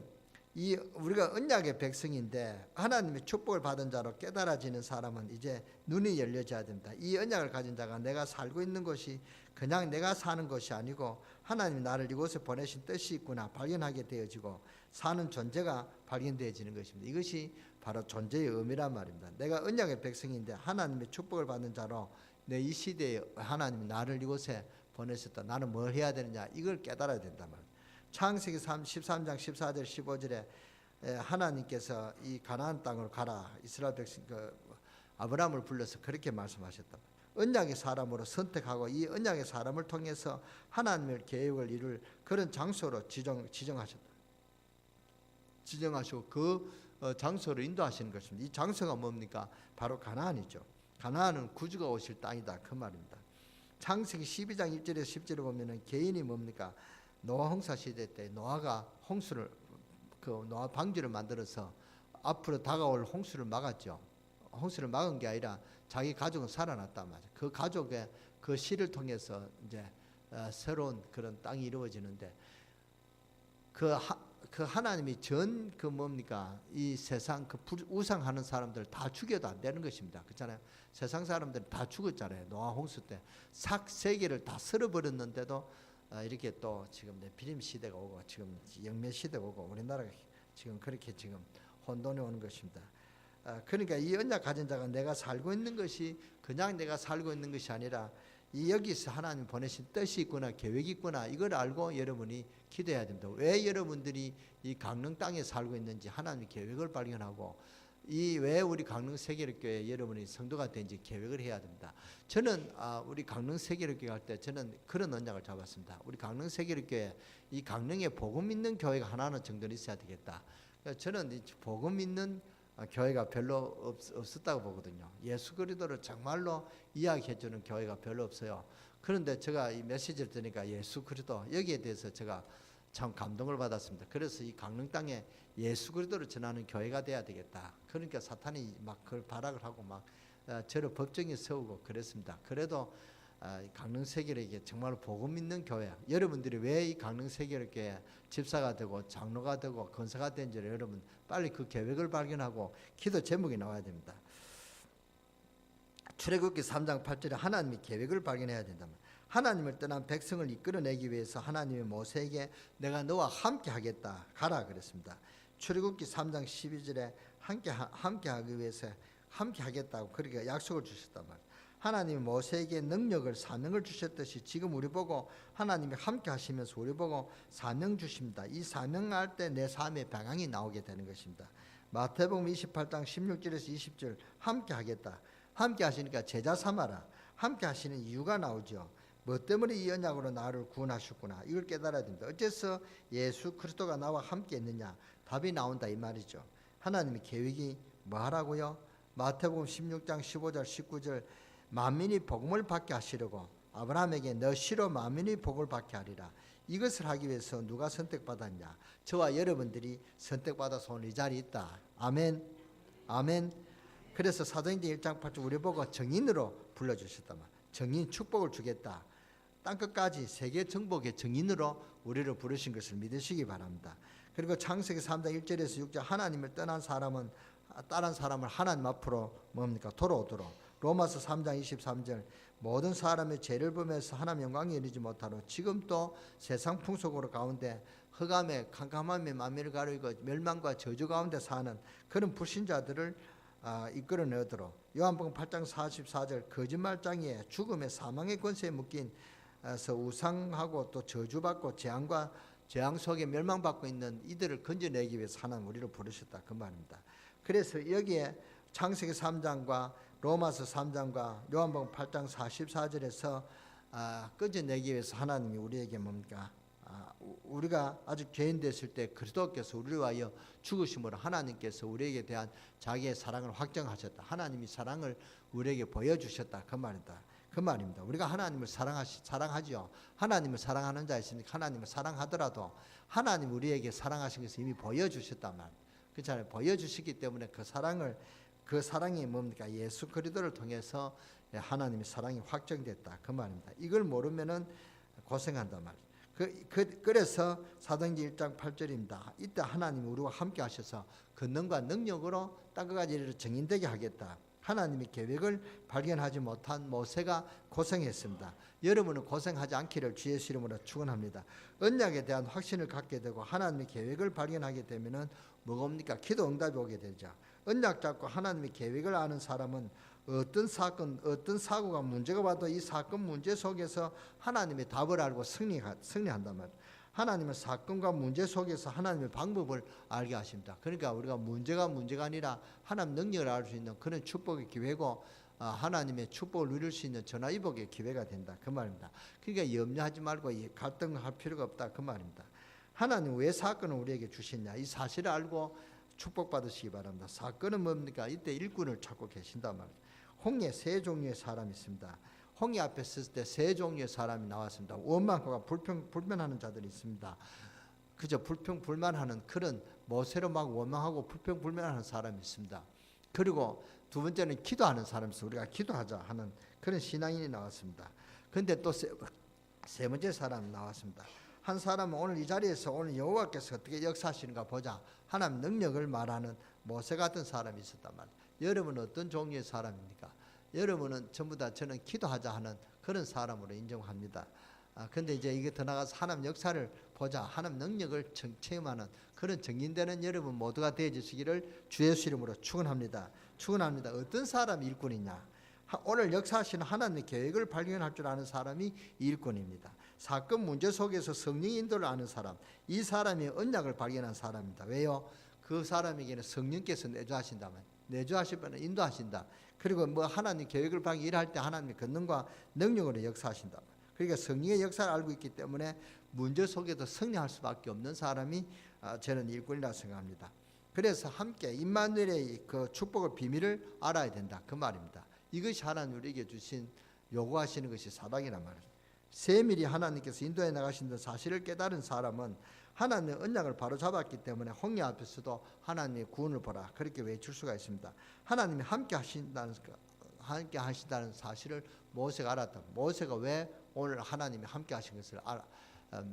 [SPEAKER 1] 우리가 언약의 백성인데 하나님의 축복을 받은 자로 깨달아지는 사람은 이제 눈이 열려져야 됩니다. 이 언약을 가진 자가 내가 살고 있는 것이 그냥 내가 사는 것이 아니고 하나님이 나를 이곳에 보내신 뜻이 있구나 발견하게 되어지고 사는 존재가 발견되어지는 것입니다. 이것이 바로 존재의 의미란 말입니다. 내가 언약의 백성인데 하나님의 축복을 받는 자로 내 이 시대에 하나님이 나를 이곳에 보내셨다. 나는 뭘 해야 되느냐 이걸 깨달아야 된단 말입니다. 창세기 13장 14절 15절에 하나님께서 이 가나안 땅으로 가라 이스라엘 백성 아브라함을 불러서 그렇게 말씀하셨다. 언약의 사람으로 선택하고 이 언약의 사람을 통해서 하나님의 계획을 이룰 그런 장소로 지정하셨다. 지정하시고 그 장소로 인도하시는 것입니다. 이 장소가 뭡니까? 바로 가나안이죠. 가나안은 구주가 오실 땅이다 그 말입니다. 창세기 12장 1절에서 10절에 보면은 개인이 뭡니까? 노아 홍사 시대 때 노아가 홍수를 노아 방주를 만들어서 앞으로 다가올 홍수를 막았죠. 홍수를 막은 게 아니라 자기 가족은 살아났단 말이죠. 그 가족의 그 씨를 통해서 이제 새로운 그런 땅이 이루어지는데 그 하나님이 뭡니까? 이 세상 우상하는 사람들 다 죽여도 안 되는 것입니다. 그렇잖아요. 세상 사람들 다 죽었잖아요. 노아 홍수 때 세계를 다 쓸어버렸는데도 이렇게 또 지금 네피림 시대가 오고 지금 영매 시대가 오고 우리나라가 지금 그렇게 지금 혼돈이 오는 것입니다. 그러니까 이 언약 가진 자가 내가 살고 있는 것이 그냥 내가 살고 있는 것이 아니라 여기서 하나님 보내신 뜻이 있구나, 계획이 있구나, 이걸 알고 여러분이 기도해야 됩니다. 왜 여러분들이 이 강릉 땅에 살고 있는지 하나님의 계획을 발견하고 왜 우리 강릉 세계력교회 여러분이 성도가 된지 계획을 해야 됩니다. 저는 우리 강릉 세계력교회 갈 때 저는 그런 언약을 잡았습니다. 우리 강릉 세계력교회 이 강릉에 복음 있는 교회가 하나는 정도는 있어야 되겠다. 저는 복음 있는 교회가 별로 없었다고 보거든요. 예수 그리스도를 정말로 이야기해주는 교회가 별로 없어요. 그런데 제가 이 메시지를 들으니까 예수 그리스도 여기에 대해서 제가 참 감동을 받았습니다. 그래서 이 강릉 땅에 예수 그리스도를 전하는 교회가 돼야 되겠다. 그러니까 사탄이 막 그걸 발악을 하고 막 저를 법정에 세우고 그랬습니다. 그래도 강릉 세계력에 정말 복음 있는 교회, 여러분들이 왜 이 강릉 세계력에 집사가 되고 장로가 되고 권사가 된지를 여러분 빨리 그 계획을 발견하고 기도 제목이 나와야 됩니다. 출애굽기 3장 8절에 하나님이 계획을 발견해야 된다면 하나님을 떠난 백성을 이끌어내기 위해서 하나님이 모세에게 내가 너와 함께 하겠다 가라 그랬습니다. 출애굽기 3장 12절에 함께 하기 위해서 함께 하겠다고 그렇게 약속을 주셨단 말이에요. 하나님이 모세에게 능력을 사명을 주셨듯이 지금 우리 보고 하나님이 함께 하시면서 우리 보고 사명 주십니다. 이 사명할 때 내 삶의 방향이 나오게 되는 것입니다. 마태복음 28장 16절에서 20절 함께 하겠다. 함께 하시니까 제자 삼아라. 함께 하시는 이유가 나오죠. 뭐 때문에 이 언약으로 나를 구원하셨구나. 이걸 깨달아야 됩니다. 어째서 예수 그리스도가 나와 함께 있느냐. 답이 나온다 이 말이죠. 하나님의 계획이 뭐 하라고요? 마태복음 16장 15절 19절 만민이 복음을 받게 하시려고 아브라함에게 너 씨로 만민이 복을 받게 하리라. 이것을 하기 위해서 누가 선택받았냐? 저와 여러분들이 선택받아서 오늘 이 자리에 있다. 아멘. 아멘. 그래서 사도행전 1장 8절 우리 보고 정인으로 불러주셨단 말이야. 정인 축복을 주겠다. 땅끝까지 세계 정복의 정인으로 우리를 부르신 것을 믿으시기 바랍니다. 그리고 창세기 3장 1절에서 6절 하나님을 떠난 사람은 다른 사람을 하나님 앞으로 뭡니까? 돌아오도록. 로마서 3장 23절 모든 사람의 죄를 범해서 하나님 영광에 이르지 못하러 지금 또 세상 풍속으로 가운데 흑암에 캄캄함에 만민을 가리고 멸망과 저주 가운데 사는 그런 불신자들을 이끌어내도록. 요한복음 8장 44절 거짓말장애에 죽음의 사망의 권세에 묶인서 우상하고 또 저주받고 재앙 속에 멸망받고 있는 이들을 건져내기 위해서 하나님 우리를 부르셨다 그 말입니다. 그래서 여기에 창세기 3장과 로마서 3장과 요한복음 8장 44절에서 건져내기 위해서 하나님이 우리에게 뭡니까? 우리가 아직 죄인 됐을 때 그리스도께서 우리를 위하여 죽으심으로 하나님께서 우리에게 대한 자기의 사랑을 확정하셨다. 하나님이 사랑을 우리에게 보여주셨다. 그 말입니다. 우리가 하나님을 사랑하지요. 하나님을 사랑하는 자 있으니까 하나님을 사랑하더라도 하나님 우리에게 사랑하신 것을 이미 보여주셨단 말이에요. 그렇잖아요. 보여주시기 때문에 그 사랑이 뭡니까? 예수 그리스도를 통해서 하나님의 사랑이 확정됐다. 그 말입니다. 이걸 모르면은 고생한단 말이에요. 그래서 사도행전 1장 8절입니다. 이때 하나님이 우리와 함께 하셔서 권능과 능력으로 땅끝까지 이르러 정인되게 하겠다. 하나님의 계획을 발견하지 못한 모세가 고생했습니다. 여러분은 고생하지 않기를 주 예수 이름으로 축원합니다. 언약에 대한 확신을 갖게 되고 하나님의 계획을 발견하게 되면은 뭐입니까? 기도 응답이 오게 되죠. 언약 잡고 하나님의 계획을 아는 사람은 어떤 사건, 어떤 사고가 문제가 와도 이 사건 문제 속에서 하나님의 답을 알고 승리한단 말이에요. 하나님은 사건과 문제 속에서 하나님의 방법을 알게 하십니다. 그러니까 우리가 문제가 아니라 하나님 능력을 알 수 있는 그런 축복의 기회고 하나님의 축복을 누릴 수 있는 전화위복의 기회가 된다. 그 말입니다. 그러니까 염려하지 말고 갈등할 필요가 없다. 그 말입니다. 하나님 왜 사건을 우리에게 주셨냐? 이 사실을 알고 축복받으시기 바랍니다. 사건은 뭡니까? 이때 일꾼을 찾고 계신단 말이에요. 홍해 세 종류의 사람이 있습니다. 홍해 앞에 섰을 때 세 종류의 사람이 나왔습니다. 원망과 불평하는 자들이 있습니다. 그저 불평불만하는 그런 모세로 막 원망하고 불평불만하는 사람이 있습니다. 그리고 두 번째는 기도하는 사람이 있어요. 우리가 기도하자 하는 그런 신앙인이 나왔습니다. 그런데 또 세 번째 사람이 나왔습니다. 한 사람은 오늘 이 자리에서 오늘 여호와께서 어떻게 역사하시는가 보자 하나님 능력을 말하는 모세 같은 사람이 있었단 말이에요. 여러분은 어떤 종류의 사람입니까? 여러분은 전부 다 저는 기도하자 하는 그런 사람으로 인정합니다. 근데 이제 이게 더 나가서 하나님 역사를 보자, 하나님 능력을 체험하는 그런 정인되는 여러분 모두가 되어주시기를 주 예수 이름으로 축원합니다. 축원합니다. 어떤 사람이 일꾼이냐? 오늘 역사하시는 하나님의 계획을 발견할 줄 아는 사람이 일꾼입니다. 사건 문제 속에서 성령의 인도를 아는 사람, 이 사람이 언약을 발견한 사람입니다. 왜요? 그 사람에게는 성령께서 내주하신다면, 내주하시면 인도하신다. 그리고 뭐 하나님 계획을 발견 일할 때 하나님의 권능과 능력으로 역사하신다. 그러니까 성령의 역사를 알고 있기 때문에 문제 속에도 승리할 수밖에 없는 사람이 저는 일꾼이라 생각합니다. 그래서 함께 임마누엘의 그 축복의 비밀을 알아야 된다 그 말입니다. 이것이 하나님 우리에게 주신 요구하시는 것이 사랑이란 말이에요. 세밀히 하나님께서 인도해 나가신 사실을 깨달은 사람은 하나님의 언약을 바로잡았기 때문에 홍해 앞에서도 하나님의 구원을 보라 그렇게 외칠 수가 있습니다. 하나님이 함께 하신다는 사실을 모세가 알았다. 모세가 왜 오늘 하나님이 함께 하신 것을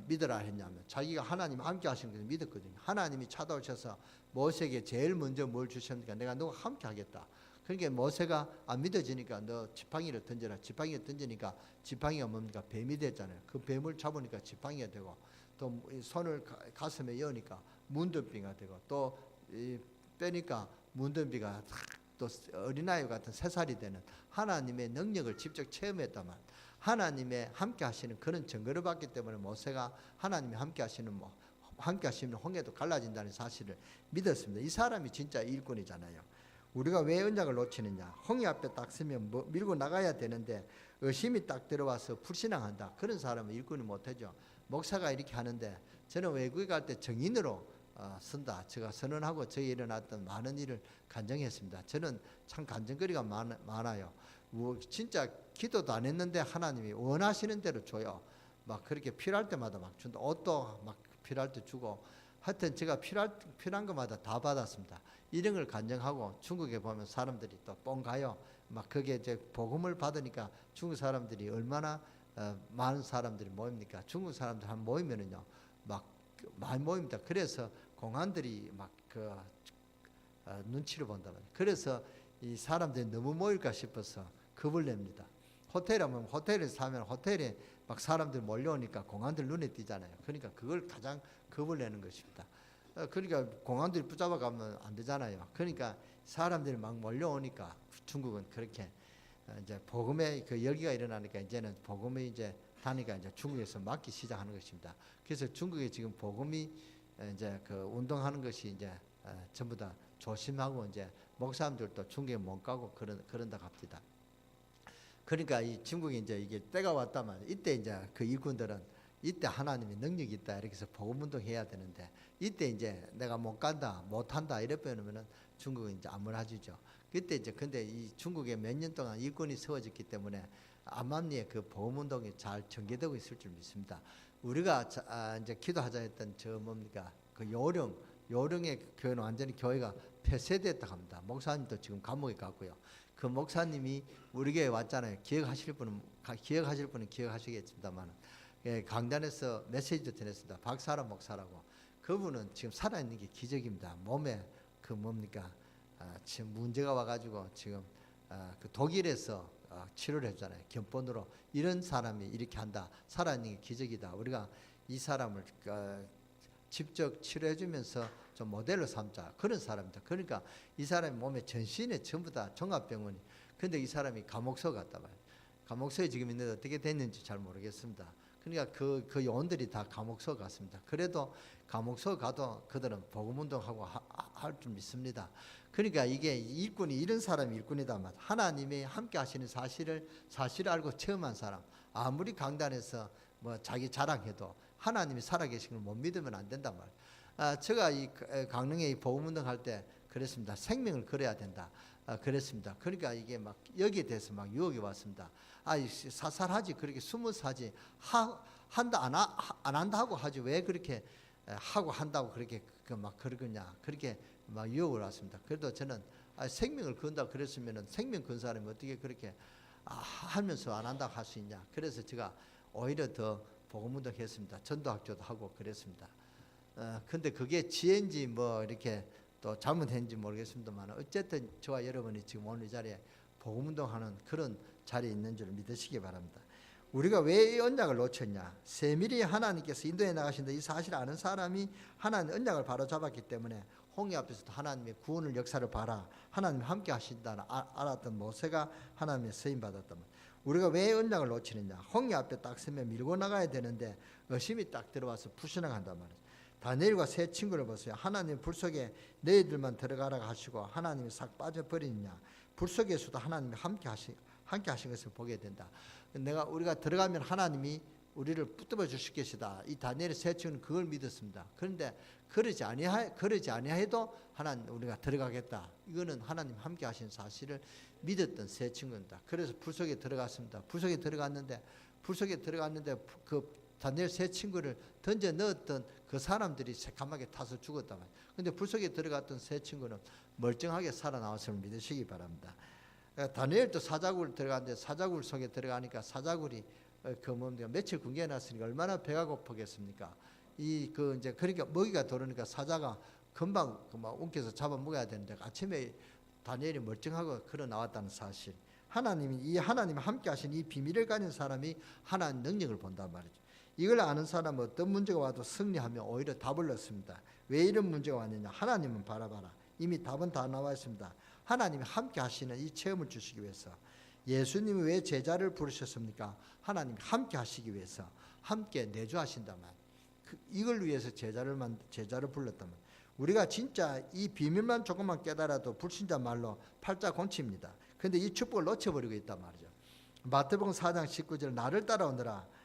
[SPEAKER 1] 믿으라 했냐면 자기가 하나님 함께 하신 것을 믿었거든요. 하나님이 찾아오셔서 모세에게 제일 먼저 뭘 주셨습니까? 내가 너와 함께 하겠다. 그러니까 모세가 안 믿어지니까 너 지팡이를 던져라. 지팡이를 던지니까 지팡이가 뭡니까? 뱀이 됐잖아요. 그 뱀을 잡으니까 지팡이가 되고 또 손을 가슴에 여니까 문둥비가 되고 또 빼니까 문둥비가 또 어린아이 같은 3살이 되는 하나님의 능력을 직접 체험했다만 하나님의 함께 하시는 그런 증거를 받기 때문에 모세가 하나님이 함께 하시는 홍해도 갈라진다는 사실을 믿었습니다. 이 사람이 진짜 일꾼이잖아요. 우리가 왜 언약을 놓치느냐? 홍해 앞에 딱 서면 밀고 나가야 되는데 의심이 딱 들어와서 불신앙한다. 그런 사람은 일꾼이 못하죠. 목사가 이렇게 하는데 저는 외국에 갈 때 정인으로 선다. 제가 선언하고 저에 일어났던 많은 일을 간증했습니다. 저는 참 간증거리가 많아요. 진짜 기도도 안 했는데 하나님이 원하시는 대로 줘요. 막 그렇게 필요할 때마다 막 준다. 옷도 막 필요할 때 주고 하여튼 제가 필요한 것마다 다 받았습니다. 이런 걸 간증하고 중국에 보면 사람들이 또 뻥 가요. 막 그게 이제 복음을 받으니까 중국 사람들이 얼마나 많은 사람들이 모입니까? 중국 사람들 한 모이면은요 막 많이 모입니다. 그래서 공안들이 막 그 눈치를 본다 말이에요. 그래서 이 사람들이 너무 모일까 싶어서 겁을 냅니다. 호텔에 하면 호텔에서 사면 호텔에 막 사람들 몰려오니까 공안들 눈에 띄잖아요. 그러니까 그걸 가장 겁을 내는 것입니다. 그러니까 공안들이 붙잡아 가면 안 되잖아요. 그러니까 사람들이 막 몰려오니까 중국은 그렇게 이제 복음의 그 열기가 일어나니까 이제는 복음이 이제 다니까 이제 중국에서 막기 시작하는 것입니다. 그래서 중국에 지금 복음이 이제 그 운동하는 것이 이제 전부 다 조심하고 이제 목사님들도 중국에 못 가고 그런다 합니다. 그러니까 이 중국에 이제 이게 때가 왔다만 이때 이제 그 일꾼들은 이때 하나님의 능력이 있다 이렇게 해서 복음 운동해야 되는데 이때 이제 내가 못 간다 못 한다 이래버리면은 중국은 이제 안 몰아주죠. 그때 이제 근데 이 중국에 몇 년 동안 일꾼이 세워졌기 때문에 암암리에 그 복음 운동이 잘 전개되고 있을 줄 믿습니다. 우리가 이제 기도하자 했던 저 뭡니까 그 요령의 교회는 완전히 교회가 폐쇄됐다 합니다. 목사님도 지금 감옥에 갔고요. 그 목사님이 우리 교회 왔잖아요. 기억하실 분은 기억하시겠습니다만 강단에서 메시지도 전했습니다. 박사람 목사라고. 그분은 지금 살아있는 게 기적입니다. 몸에 그 뭡니까 지금 문제가 와가지고 지금 그 독일에서 치료를 했잖아요. 견본으로 이런 사람이 이렇게 한다. 살아있는 게 기적이다. 우리가 이 사람을 직접 치료해주면서 좀 모델로 삼자 그런 사람입니다. 그러니까 이 사람이 몸에 전신에 전부 다 종합병원이. 근데 이 사람이 감옥서 갔다 봐요. 감옥서에 지금 있는데 어떻게 됐는지 잘 모르겠습니다. 그러니까 그 요원들이 다 감옥서 갔습니다. 그래도 감옥서 가도 그들은 복음운동하고 할 줄 믿습니다. 그러니까 이게 일꾼이 이런 사람이 일꾼이다. 하나님이 함께 하시는 사실을 알고 체험한 사람. 아무리 강단에서 뭐 자기 자랑해도 하나님이 살아계신 걸 못 믿으면 안 된단 말이에요. 제가 이 강릉에 이 복음운동 할 때 그랬습니다. 생명을 걸어야 된다. 그랬습니다. 그러니까 이게 막 여기에 대해서 막 유혹이 왔습니다. 사살하지, 그렇게 숨어 사지, 한다 안 한다 하고 하지, 왜 그렇게 하고 한다고 그렇게 막 그러냐, 그렇게 막 유혹을 왔습니다. 그래도 저는 생명을 건다 그랬으면은 생명 건 사람이 어떻게 그렇게 하면서 안 한다고 할 수 있냐. 그래서 제가 오히려 더 복음운동 했습니다. 전도학교도 하고 그랬습니다. 근데 그게 지혜인지 뭐 이렇게 또 잘못했는지 모르겠습니다만, 어쨌든 저와 여러분이 지금 오늘 이 자리에 복음운동하는 그런 자리에 있는 줄 믿으시기 바랍니다. 우리가 왜 이 언약을 놓쳤냐? 세밀히 하나님께서 인도해 나가신다 이 사실을 아는 사람이 하나님의 언약을 바로 잡았기 때문에 홍해 앞에서도 하나님의 구원을 역사를 봐라, 하나님 함께 하신다는 알았던 모세가 하나님의 쓰임 받았단 말이에요. 우리가 왜 언약을 놓치느냐? 홍해 앞에 딱 서면 밀고 나가야 되는데 의심이 딱 들어와서 부신나간단 말이에요. 다니엘과 세 친구를 보세요. 하나님 불 속에 너희들만 들어가라 하시고 하나님이 싹 빠져버리느냐? 불 속에서도 하나님이 함께 하신 것을 보게 된다. 우리가 들어가면 하나님이 우리를 붙들어 주실 것이다. 이 다니엘의 세 친구는 그걸 믿었습니다. 그런데 그러지 아니해도 하나님 우리가 들어가겠다. 이거는 하나님 함께 하신 사실을 믿었던 세 친구입니다. 그래서 불 속에 들어갔습니다. 불 속에 들어갔는데 그 다니엘 세 친구를 던져 넣었던 그 사람들이 새까맣게 타서 죽었단 말이에요. 그런데 불 속에 들어갔던 세 친구는 멀쩡하게 살아나왔음을 믿으시기 바랍니다. 다니엘도 사자굴 들어갔는데 사자굴 속에 들어가니까 사자굴이 며칠 굶겨 놨으니까 얼마나 배가 고프겠습니까? 이제 그러니까 먹이가 들어오니까 사자가 금방 움켜서 잡아 먹어야 되는데 아침에 다니엘이 멀쩡하고 걸어 나왔다는 사실. 하나님이 함께 하신 이 비밀을 가진 사람이 하나님 능력을 본단 말이죠. 이걸 아는 사람은 어떤 문제가 와도 승리하며 오히려 답을 얻습니다. 왜 이런 문제가 왔느냐? 하나님은 바라봐라. 이미 답은 다 나와 있습니다. 하나님이 함께 하시는 이 체험을 주시기 위해서. 예수님이 왜 제자를 부르셨습니까? 하나님이 함께 하시기 위해서, 함께 내주하신다만, 이걸 위해서 제자를 불렀다면, 우리가 진짜 이 비밀만 조금만 깨달아도 불신자 말로 팔자 곤칩니다. 그런데 이 축복을 놓쳐버리고 있단 말이죠. 마태복음 4장 19절 나를 따라오너라.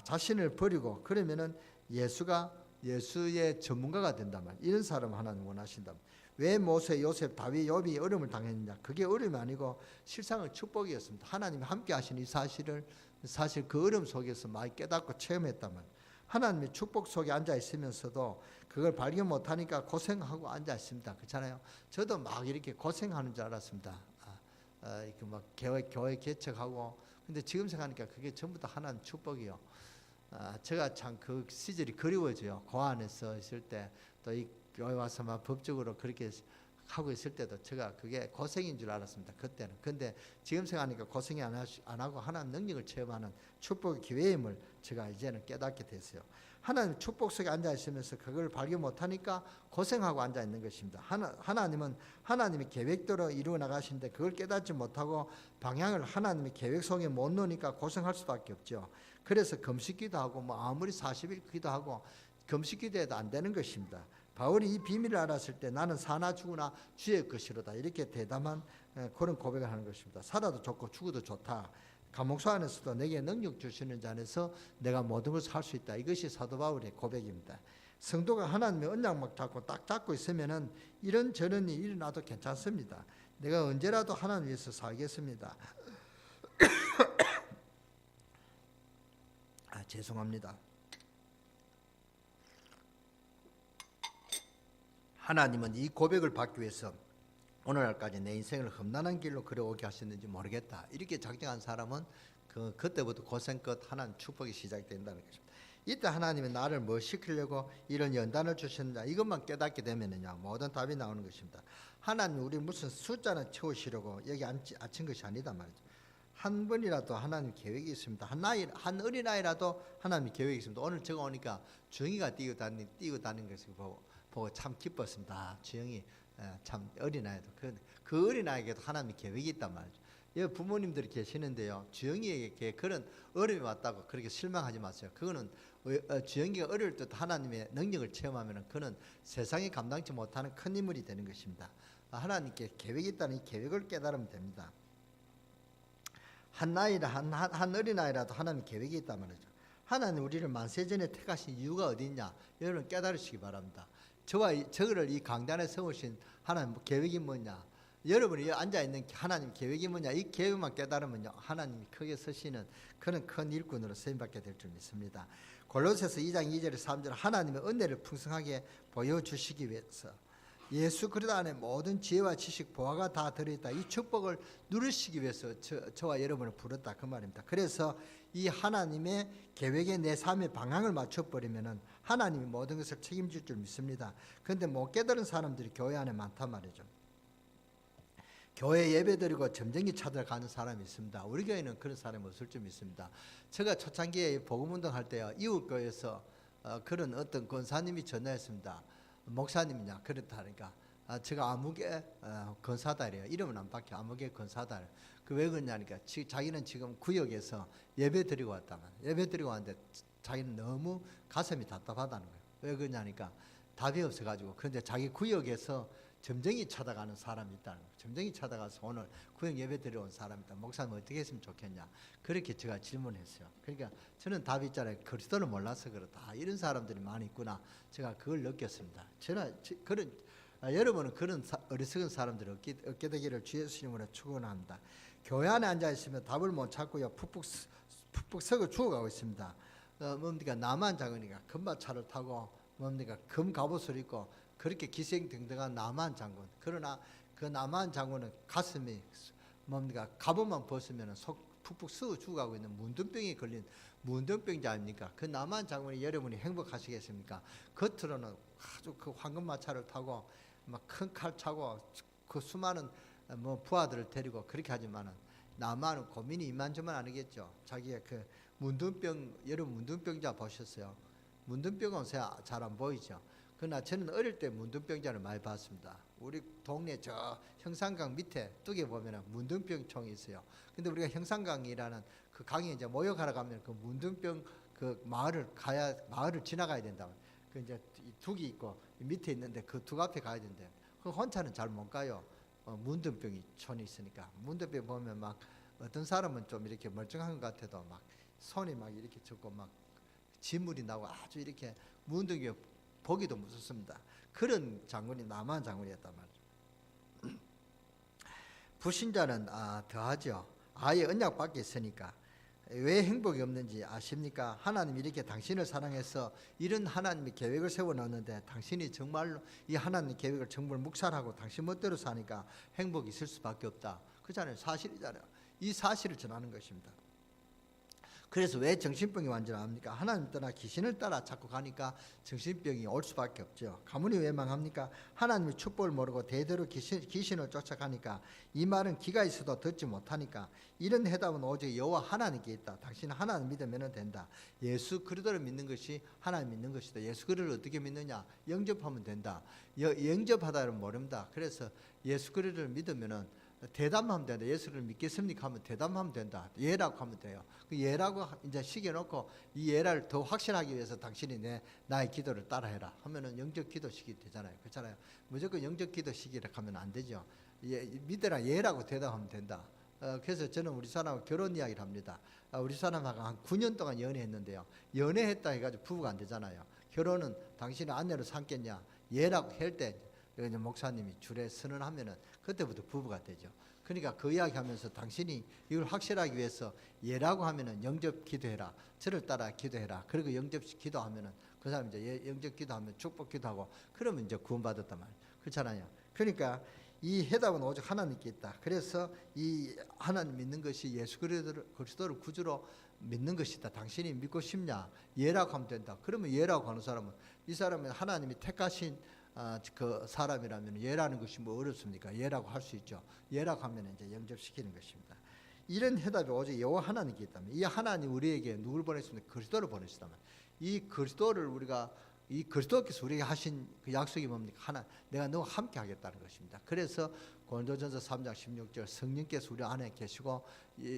[SPEAKER 1] 자신을 버리고 그러면은 예수의 전문가가 된단 말이에요. 이런 사람 하나님 원하신다. 왜 모세, 요셉, 다윗, 욥이 어려움을 당했느냐? 그게 어려움이 아니고 실상은 축복이었습니다. 하나님이 함께 하신 이 사실 그 어려움 속에서 많이 깨닫고 체험했단 말이에요. 하나님의 축복 속에 앉아 있으면서도 그걸 발견 못하니까 고생하고 앉아 있습니다. 그렇잖아요. 저도 막 이렇게 고생하는 줄 알았습니다. 막 교회 개척하고, 근데 지금 생각하니까 그게 전부 다 하나님 축복이요. 제가 참 그 시절이 그리워져요. 고안에서 있을 때, 또 이 교회 와서 막 법적으로 그렇게 하고 있을 때도 제가 그게 고생인 줄 알았습니다. 그때는. 근데 지금 생각하니까 고생이 안 하고 하나님 능력을 체험하는 축복의 기회임을 제가 이제는 깨닫게 됐어요. 하나님 축복 속에 앉아 있으면서 그걸 발견 못하니까 고생하고 앉아 있는 것입니다. 하나님은 하나님의 계획대로 이루어 나가시는데 그걸 깨닫지 못하고 방향을 하나님의 계획 속에 못 넣으니까 고생할 수밖에 없죠. 그래서 금식기도 하고 아무리 40일 기도하고 금식기도해도 안 되는 것입니다. 바울이 이 비밀을 알았을 때 나는 사나 죽으나 주의 것이로다, 이렇게 대담한 그런 고백을 하는 것입니다. 살아도 좋고 죽어도 좋다. 감옥소 안에서도 내게 능력 주시는 자 안에서 내가 모든 것을 할 수 있다. 이것이 사도 바울의 고백입니다. 성도가 하나님의 언약막 딱 잡고 있으면은 이런저런 일이 일어나도 괜찮습니다. 내가 언제라도 하나님 위해서 살겠습니다. 죄송합니다. 하나님은 이 고백을 받기 위해서 오늘날까지 내 인생을 험난한 길로 걸어오게 하셨는지 모르겠다. 이렇게 작정한 사람은 그때부터 고생 끝 하나님 축복이 시작된다는 것입니다. 이때 하나님이 나를 뭐 시키려고 이런 연단을 주셨느냐, 이것만 깨닫게 되면은요 모든 답이 나오는 것입니다. 하나님 우리 무슨 숫자는 채우시려고 여기 앉힌 것이 아니다 말이죠. 한 번이라도 하나님 계획이 있습니다. 한 어린아이라도 하나님 계획이 있습니다. 오늘 제가 오니까 주영이가 뛰고 다니는 것을 보고 참 기뻤습니다. 주영이 참 어린아이도 그 어린아이에게도 하나님의 계획이 있단 말이죠. 여기 부모님들이 계시는데요, 주영이에게 그런 어려움이 왔다고 그렇게 실망하지 마세요. 그거는 주영이가 어릴 때 하나님의 능력을 체험하면 그는 세상이 감당치 못하는 큰 인물이 되는 것입니다. 하나님께 계획이 있다는 이 계획을 깨달으면 됩니다. 한 어린아이라도 하나님 계획이 있단 말이죠. 하나님 우리를 만세전에 택하신 이유가 어디 있냐, 여러분 깨달으시기 바랍니다. 저를 이 강단에 세우신 하나님 계획이 뭐냐? 여러분이 앉아 있는 하나님 계획이 뭐냐? 이 계획만 깨달으면요, 하나님이 크게 서시는 그런 큰 일꾼으로 쓰임받게 될 줄 믿습니다. 골로새서 2장 2절 3절 하나님의 은혜를 풍성하게 보여주시기 위해서 예수 그리스도 안에 모든 지혜와 지식 보화가 다 들어있다. 이 축복을 누리시기 위해서 저와 여러분을 부르다 그 말입니다. 그래서 이 하나님의 계획에 내 삶의 방향을 맞춰버리면은 하나님이 모든 것을 책임질 줄 믿습니다. 그런데 못 깨달은 사람들이 교회 안에 많단 말이죠. 교회 예배드리고 점쟁이 찾아가는 사람이 있습니다. 우리 교회는 그런 사람이 없을 줄 믿습니다. 제가 초창기에 복음운동할 때요, 이웃교회에서 그런 어떤 권사님이 전화했습니다. 목사님이냐 그렇다니까 제가 아무개 권사다 이래요. 이름은 안 밝혀. 아무개 권사다. 그 왜 그러냐니까 자기는 지금 구역에서 예배드리고 왔다만 예배드리고 왔는데 자기는 너무 가슴이 답답하다는 거예요. 왜 그러냐니까 답이 없어가지고. 그런데 자기 구역에서 점쟁이 찾아가는 사람이 있다는 거예요. 점쟁이 찾아가서 오늘 구역 예배 드리러 온 사람이 있다. 목사님 어떻게 했으면 좋겠냐. 그렇게 제가 질문했어요. 그러니까 저는 답이 있잖아요. 그리스도를 몰라서 그렇다. 이런 사람들이 많이 있구나. 제가 그걸 느꼈습니다. 여러분은 그런 어리석은 사람들이 없게 되기를 주 예수님으로 축원합니다. 교회 안에 앉아 있으면 답을 못 찾고요. 푹푹 썩어 죽어가고 있습니다. 뭡니까? 나만 장군이가 금마차를 타고 뭡니까? 금 갑옷을 입고 그렇게 기생등등한 나만 장군. 그러나 그 나만 장군은 가슴이 뭡니까? 갑옷만 벗으면 속 푹푹 썩어 죽어가고 있는 문둥병이 걸린 문둥병자 아닙니까? 그 나만 장군이 여러분이 행복하시겠습니까? 겉으로는 아주 그 황금마차를 타고 막 큰 칼 차고 그 수많은 부하들을 데리고 그렇게 하지만은 나만은 고민이 이만저만 아니겠죠. 자기의 그 문둥병, 여러분 문둥병자 보셨어요? 문둥병은 잘 안 보이죠. 그러나 저는 어릴 때 문둥병자를 많이 봤습니다. 우리 동네 저 형산강 밑에 뚝에 보면은 문둥병총이 있어요. 근데 우리가 형산강이라는 그 강에 이제 모욕하러 가면 그 문둥병 그 마을을 지나가야 된다. 그 이제 둑이 있고 밑에 있는데 그 둑 앞에 가야 된대. 그 혼자는 잘 못 가요. 문둥병이 촌이 있으니까. 문둥병 보면 막 어떤 사람은 좀 이렇게 멀쩡한 것 같아도 막 손이 막 이렇게 젖고 막 진물이 나고 아주 이렇게 문둥이 보기도 무섭습니다. 그런 장군이 나만 장군이었단 말이죠. 불신자는 더하죠. 아예 언약 밖에 있으니까. 왜 행복이 없는지 아십니까? 하나님이 이렇게 당신을 사랑해서 이런 하나님의 계획을 세워놨는데 당신이 정말로 이 하나님의 계획을 정말 묵살하고 당신 멋대로 사니까 행복이 있을 수밖에 없다. 그렇잖아요. 사실이잖아요. 이 사실을 전하는 것입니다. 그래서 왜 정신병이 완전합니까? 하나님 떠나 귀신을 따라 자꾸 가니까 정신병이 올 수밖에 없죠. 가문이 왜 망합니까? 하나님의 축복을 모르고 대대로 귀신을 쫓아가니까. 이 말은 귀가 있어도 듣지 못하니까. 이런 해답은 오직 여호와 하나님께 있다. 당신은 하나님 믿으면 된다. 예수 그리스도를 믿는 것이 하나님 믿는 것이다. 예수 그리스도를 어떻게 믿느냐? 영접하면 된다. 영접하다를 모릅니다. 그래서 예수 그리스도를 믿으면은 대답하면 된다. 예수를 믿겠습니까? 하면 대답하면 된다. 예라고 하면 돼요. 그 예라고 이제 시켜놓고 이 예를 더 확실하기 위해서 당신이 나의 기도를 따라해라 하면은 영적 기도식이 되잖아요. 그렇잖아요. 무조건 영적 기도식이라 하면 안 되죠. 믿으라 예라고 대답하면 된다. 그래서 저는 우리 사람하고 결혼 이야기를 합니다. 우리 사람하고 한 9년 동안 연애했는데요. 연애했다 해가지고 부부가 안 되잖아요. 결혼은 당신의 아내로 삼겠냐? 예라고 할 때 목사님이 줄에 선언하면은 그때부터 부부가 되죠. 그러니까 그 이야기하면서 당신이 이걸 확실하기 위해서 예라고 하면은 영접 기도해라. 저를 따라 기도해라. 그리고 영접 기도하면은 그 사람 이제 영접 기도하면 축복 기도하고 그러면 이제 구원받았단 말이에요. 그렇잖아요. 그러니까 이 해답은 오직 하나님께 있다. 그래서 이 하나님 믿는 것이 예수 그리스도를 구주로 믿는 것이다. 당신이 믿고 싶냐? 예라고 하면 된다. 그러면 예라고 하는 사람은 이 사람은 하나님이 택하신 그 사람이라면 예라는 것이 뭐 어렵습니까? 예라고 할 수 있죠. 예라고 하면 이제 영접시키는 것입니다. 이런 해답이 오직 여호와 하나님께 있다면, 이 하나님 우리에게 누굴 보냈습니까? 그리스도를 보내시다면, 이 그리스도를 우리가 이 그리스도께서 우리에게 하신 그 약속이 뭡니까? 내가 너와 함께 하겠다는 것입니다. 그래서 고린도전서 3장 16절 성령께서 우리 안에 계시고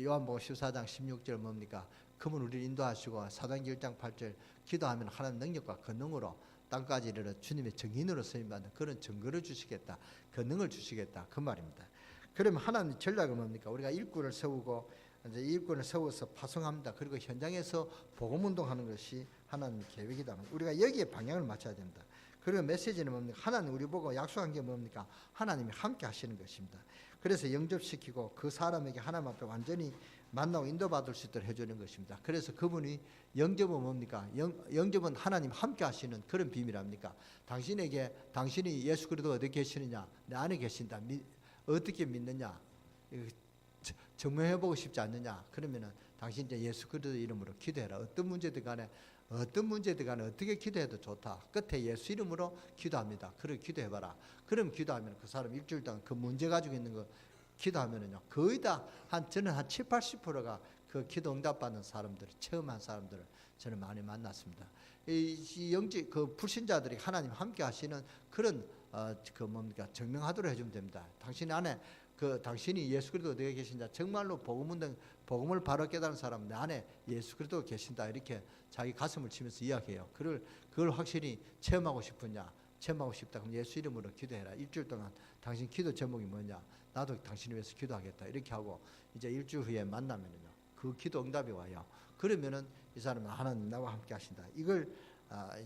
[SPEAKER 1] 요한복음 14장 16절 뭡니까? 그분 우리를 인도하시고 사도행전 1장 8절 기도하면 하나님 능력과 권능으로 땅까지 이르러 주님의 증인으로 쓰임받는 그런 증거를 주시겠다. 권능을 주시겠다. 그 말입니다. 그러면 하나님 전략은 뭡니까? 우리가 일꾼을 세우고 이제 일꾼을 세워서 파송합니다. 그리고 현장에서 복음운동하는 것이 하나님의 계획이다. 우리가 여기에 방향을 맞춰야 됩니다. 그리고 메시지는 뭡니까? 하나님 우리 보고 약속한 게 뭡니까? 하나님이 함께 하시는 것입니다. 그래서 영접시키고 그 사람에게 하나님 앞에 완전히 만나고 인도받을 수 있도록 해주는 것입니다. 그래서 그분이 영접은 뭡니까? 영접은 하나님 함께 하시는 그런 비밀 아닙니까? 당신이 예수 그리스도 어디 계시느냐? 내 안에 계신다. 어떻게 믿느냐? 증명해보고 싶지 않느냐? 그러면은 당신 이제 예수 그리스도 이름으로 기도해라. 어떤 문제든 간에 어떻게 기도해도 좋다. 끝에 예수 이름으로 기도합니다. 그렇게 기도해봐라. 그럼 기도하면 그 사람 일주일 동안 그 문제 가지고 있는 거 기도하면은요, 거의 다 저는 한 7, 80%가 그 기도 응답받는 사람들을 체험한 사람들을 저는 많이 만났습니다. 그 불신자들이 하나님 함께 하시는 그런 증명하도록 해주면 됩니다. 당신 안에 당신이 예수 그리스도 어디에 계신다. 정말로 복음을 바로 깨달은 사람 내 안에 예수 그리스도 계신다. 이렇게 자기 가슴을 치면서 이야기해요. 그걸 확실히 체험하고 싶으냐? 체험하고 싶다. 그럼 예수 이름으로 기도해라. 일주일 동안 당신 기도 제목이 뭐냐? 나도 당신을 위해서 기도하겠다. 이렇게 하고 이제 일주일 후에 만나면은요, 그 기도 응답이 와요. 그러면은 이 사람은 하나님 나와 함께 하신다. 이걸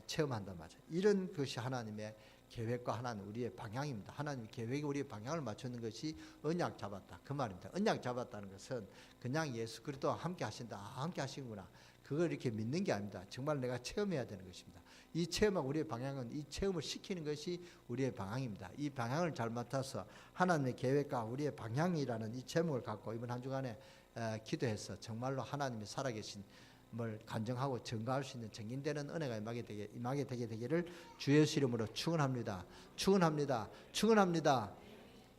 [SPEAKER 1] 체험한단 말이죠. 이런 것이 하나님의 계획과 하나님 우리의 방향입니다. 하나님 계획이 우리의 방향을 맞추는 것이 언약 잡았다. 그 말입니다. 언약 잡았다는 것은 그냥 예수 그리스도와 함께 하신다. 함께 하시는구나. 그걸 이렇게 믿는 게 아닙니다. 정말 내가 체험해야 되는 것입니다. 이 체험하고 우리의 방향은 이 체험을 시키는 것이 우리의 방향입니다. 이 방향을 잘 맡아서 하나님의 계획과 우리의 방향이라는 이 제목을 갖고 이번 한 주간에 기도해서 정말로 하나님이 살아계신 을 간증하고 증거할 수 있는 증인되는 은혜가 임하게 되게 되기를 주 예수 이름으로 축원합니다.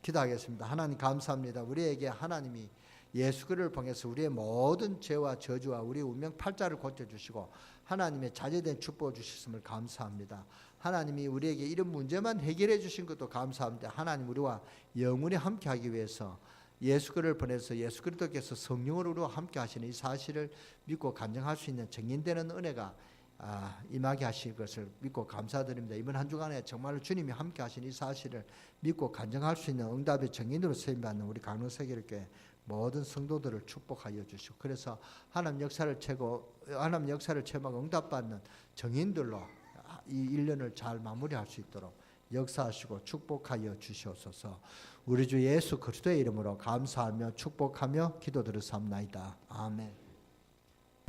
[SPEAKER 1] 기도하겠습니다. 하나님 감사합니다. 우리에게 하나님이 예수 그리스도를 통해서 우리의 모든 죄와 저주와 우리의 운명 팔자를 고쳐주시고 하나님의 자제된 축복을 주셨음을 감사합니다. 하나님이 우리에게 이런 문제만 해결해 주신 것도 감사합니다. 하나님 우리와 영원히 함께하기 위해서 예수 그리스도를 보내서 예수 그리스도께서 성령으로 우리와 함께 하시는 이 사실을 믿고 간증할 수 있는 증인되는 은혜가 임하게 하실 것을 믿고 감사드립니다. 이번 한 주간에 정말 주님이 함께 하신 이 사실을 믿고 간증할 수 있는 응답의 증인으로 쓰임받는 우리 강릉세계교회 모든 성도들을 축복하여 주시고 그래서 하나님 역사를 체험하고 응답받는 증인들로 이 1년을 잘 마무리할 수 있도록 역사하시고 축복하여 주시옵소서. 우리 주 예수 그리스도의 이름으로 감사하며 축복하며 기도드렸사옵나이다. 아멘.